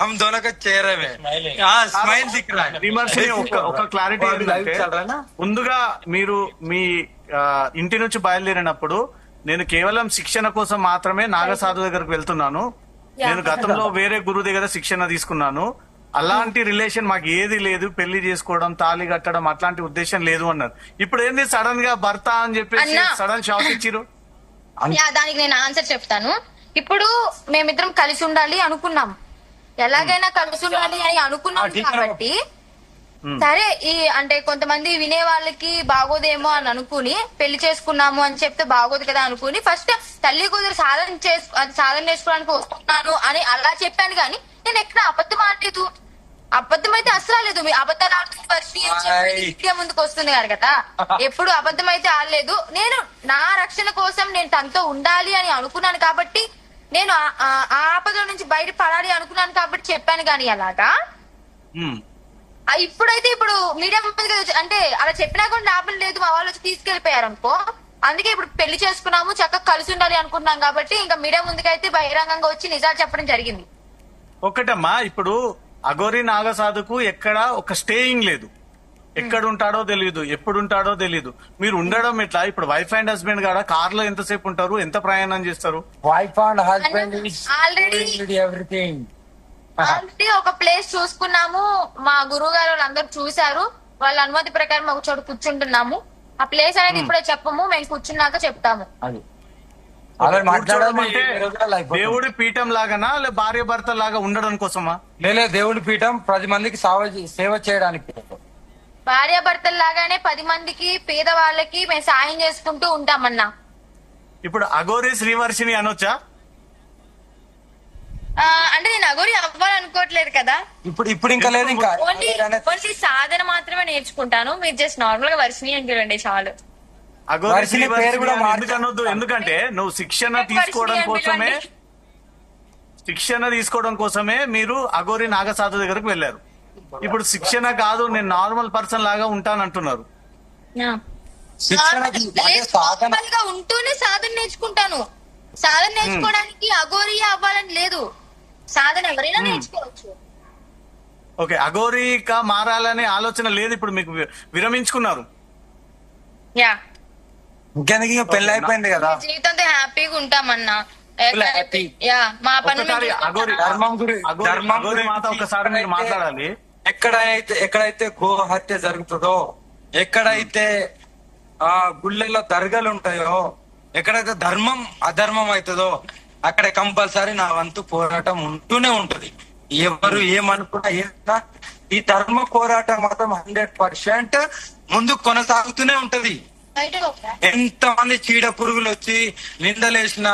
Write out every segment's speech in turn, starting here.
हम दोनों का चेहरे में స్మైల్ దిక్ రहा है విమర్శని ఒక క్లారిటీ ఏంటంటే ముందుగా మీరు మీ ఇంటి నుంచి బయలుదేరినప్పుడు నేను కేవలం శిక్షణ కోసం మాత్రమే నాగసాధు దగ్గరకు వెళ్తున్నాను. నేను గతంలో వేరే గురువు దగ్గర శిక్షణ తీసుకున్నాను. అలాంటి రిలేషన్ మాకు ఏది లేదు, పెళ్లి చేసుకోవడం, తాళి కట్టడం అట్లాంటి ఉద్దేశం లేదు అన్నారు. ఇప్పుడు ఏంది సడన్ గా భర్త అని చెప్పేసి సడన్ షాక్ ఇచ్చిరు? దానికి నేను ఆన్సర్ చెప్తాను. ఇప్పుడు మేమిద్దరం కలిసి ఉండాలి అనుకున్నాం, ఎలాగైనా కలిసి ఉండాలి అని అనుకున్నాం కాబట్టి సరే ఈ అంటే కొంతమంది వినే వాళ్ళకి బాగోదేమో అని అనుకుని పెళ్లి చేసుకున్నాము అని చెప్తే బాగోదు కదా అనుకుని ఫస్ట్ తల్లి కూతురు సాధన చేసుకోవడానికి వస్తున్నాను అని అలా చెప్పాను. కానీ నేను ఎక్కడ అబద్ధం ఆడలేదు. అబద్ధం అయితే అసలు ఆడలేదు. మీ అబద్ధాలు ఆడుతున్న ముందుకు వస్తుంది కదా, ఎప్పుడు అబద్ధం అయితే ఆడలేదు. నేను నా రక్షణ కోసం నేను తనతో ఉండాలి అని అనుకున్నాను కాబట్టి, నేను ఆ ఆపద నుంచి బయట పడాలి అనుకున్నాను కాబట్టి చెప్పాను. కానీ అలాగా ఇప్పుడైతే ఇప్పుడు మీడియా అంటే అలా చెప్పినా కూడా లాభం లేదు, మా వాళ్ళు వచ్చి తీసుకెళ్లిపోయారు అనుకో. అందుకే ఇప్పుడు పెళ్లి చేసుకున్నాము, చక్కగా కలిసి ఉండాలి అనుకుంటున్నాం కాబట్టి ఇంకా మీడియా ముందుకైతే బహిరంగంగా వచ్చి నిజాలు చెప్పడం జరిగింది. ఒకటమ్మా, ఇప్పుడు అఘోరి నాగసాధుకు ఎక్కడ ఒక స్టేయింగ్ లేదు, ఎక్కడ ఉంటాడో తెలియదు, ఎప్పుడు ఉంటాడో తెలియదు. మీరు ఉండడం ఎట్లా? ఇప్పుడు వైఫ్ అండ్ హస్బెండ్ కూడా కార్ లో ఎంతసేపు ఉంటారు, ఎంత ప్రయాణం చేస్తారు? వైఫ్ అండ్ హస్బెండ్ ఆల్రెడీ ఒక ప్లేస్ చూసుకున్నాము, మా గురువు గారు వాళ్ళందరూ చూశారు, వాళ్ళ అనుమతి ప్రకారం ఒక చోటు కూర్చుంటున్నాము. ఆ ప్లేస్ అనేది ఇప్పుడే చెప్పము, మేము కూర్చున్నాక చెప్తాము. దేవుడి పీఠం లాగానా, లే భార్య భర్త లాగా ఉండడం కోసమా? లేదు, దేవుడి పీఠం 10 మందికి సేవ చేయడానికి. భార్యాభర్తల లాగానే 10 మందికి పేదవాళ్ళకి మేము సాయం చేసుకుంటూ ఉంటామన్నా. ఇప్పుడు అఘోరి శ్రీవర్షిని అనొచ్చా? అంటే నేను అఘోరి అవ్వాలనుకోవట్లేదు కదా. ఇప్పుడు ఇంకా లేదు, ఇంకా ఓన్లీ సాధన మాత్రమే నేర్చుకుంటాను. మీరు జస్ట్ నార్మల్ గా వర్షిని అని చూడండి చాలు. అఘోరి ఎందుకు అనొద్దు? ఎందుకంటే నువ్వు శిక్షణ తీసుకోవడం కోసమే మీరు అఘోరి నాగసాధు దగ్గరకు వెళ్ళారు. ఇప్పుడు శిక్షణ కాదు, నేను నార్మల్ పర్సన్ లాగా ఉంటానంటున్నారు. ఉంటూనే సాధన నేర్చుకుంటాను. సాధన నేర్చుకోవడానికి అఘోరి అవ్వాలని లేదు, సాధన ఎవరైనా నేర్చుకోవచ్చు. ఓకే, అఘోరిగా మారాలనే ఆలోచన లేదు, ఇప్పుడు మీకు విరమించుకున్నారు. ఇంకెందుకు పెళ్లి అయిపోయింది కదా, జీవితంతో హ్యాపీగా ఉంటామన్నా. మా పని ఒకసారి మీరు మాట్లాడాలి. ఎక్కడైతే గో హత్య జరుగుతుందో, ఎక్కడైతే గుళ్ళల్లో దర్గాలు ఉంటాయో, ఎక్కడైతే ధర్మం అధర్మం అవుతుందో అక్కడ కంపల్సరీ నా వంతు పోరాటం ఉంటూనే ఉంటది. ఎవరు ఏమనుకున్నా ఏదన్నా ఈ ధర్మ పోరాటం మాత్రం 100% ముందుకు కొనసాగుతూనే ఉంటది. ఎంతమంది చీడ పురుగులు వచ్చి నిందలేసినా,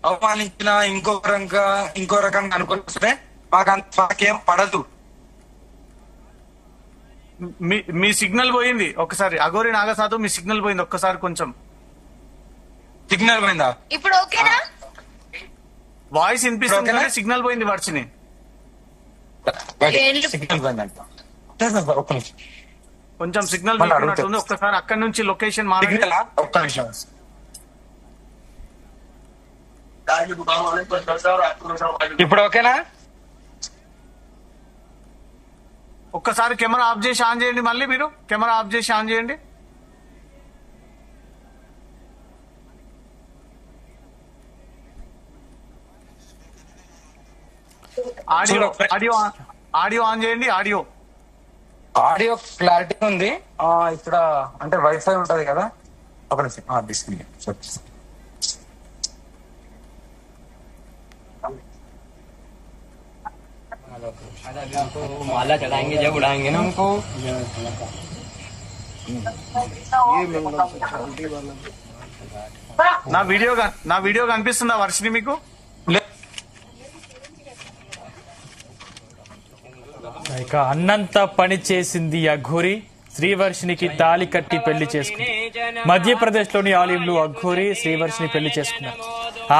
అవమానించినా, ఇంకో రకంగా అనుకున్నా మాకేం పడదు. మీ సిగ్నల్ పోయింది ఒకసారి. అఘోరి నాగసాధు మీ సిగ్నల్ పోయింది ఒక్కసారి, కొంచెం సిగ్నల్ పోయిందా? ఇప్పుడు ఓకేనా? వాయిస్ వినిపిస్తుంది, సిగ్నల్ పోయింది వర్షిని. సిగ్నల్ పోయిందంట, కొంచెం సిగ్నల్ పోయినట్టుంది. ఒక్కసారి అక్కడి నుంచి లొకేషన్ మాట్లాడాలి. ఒక్క నిమిషం. ఇప్పుడు ఓకేనా? ఒక్కసారి కెమెరా ఆఫ్ చేసి ఆన్ చేయండి. మళ్ళీ మీరు కెమెరా ఆఫ్ చేసి ఆన్ చేయండి. ఆడియో ఆన్ చేయండి. ఆడియో క్లారిటీ ఉంది. ఇక్కడ అంటే వైఫై ఉంటది కదా, ఒక నిమిషం. माला चढ़ाएंगे जब उड़ाएंगे ना उनको। నా వీడియో కనిపిస్తుందా వర్షిని మీకు? ఇక అన్నంత పని చేసింది అఘోరి. శ్రీవర్షినికి తాళి కట్టి పెళ్లి చేసుకుంది. మధ్యప్రదేశ్ లోని ఆలయంలో అఘోరి శ్రీవర్షిని పెళ్లి చేసుకున్నారు.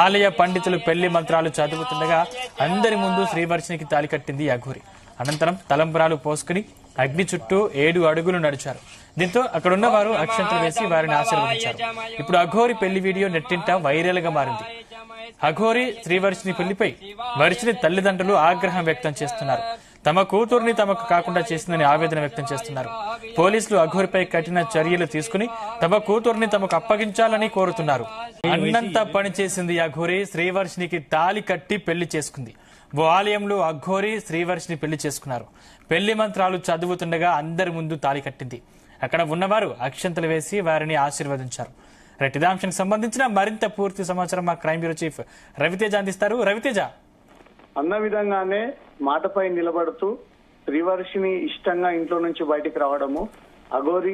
ఆలయ పండితులు పెళ్లి మంత్రాలు చదువుతుండగా అందరి ముందు శ్రీవర్షినికి తాళి కట్టింది అఘోరి. అనంతరం తలంబ్రాలు పోసుకుని అగ్ని చుట్టూ 7 అడుగులు నడిచారు. దీంతో అక్కడున్న వారు అక్షంతలు వేసి వారిని ఆశీర్వదించారు. ఇప్పుడు అఘోరి పెళ్లి వీడియో నెట్టింట వైరల్ గా మారింది. అఘోరి శ్రీవర్షిని పెళ్లిపై వర్షిని తల్లిదండ్రులు ఆగ్రహం వ్యక్తం చేస్తున్నారు. తమ కూతుర్ని తమకు కాకుండా చేసిందని ఆవేదన వ్యక్తం చేస్తున్నారు. పోలీసులు అఘోరిపై కఠిన చర్యలు తీసుకుని తమ కూతుర్ని తమకు అప్పగించాలని కోరుతున్నారు. అన్నంతా పనిచేసింది అఘోరి శ్రీవర్షినికి తాళి కట్టి పెళ్లి చేసుకుంది. ఓ ఆలయంలో అఘోరి శ్రీవర్షిని పెళ్లి చేసుకున్నారు. పెళ్లి మంత్రాలు చదువుతుండగా అందరి ముందు తాళి కట్టింది. అక్కడ ఉన్నవారు అక్షంతలు వేసి వారిని ఆశీర్వదించారు. ఇదే అంశానికి సంబంధించిన మరింత పూర్తి సమాచారం మా క్రైమ్ బ్యూరో చీఫ్ రవితేజ అందిస్తారు. రవితేజ, అన్న విధంగానే మాటపై నిలబడుతూ శ్రీవర్షిని ఇష్టంగా ఇంట్లో నుంచి బయటికి రావడము, అఘోరి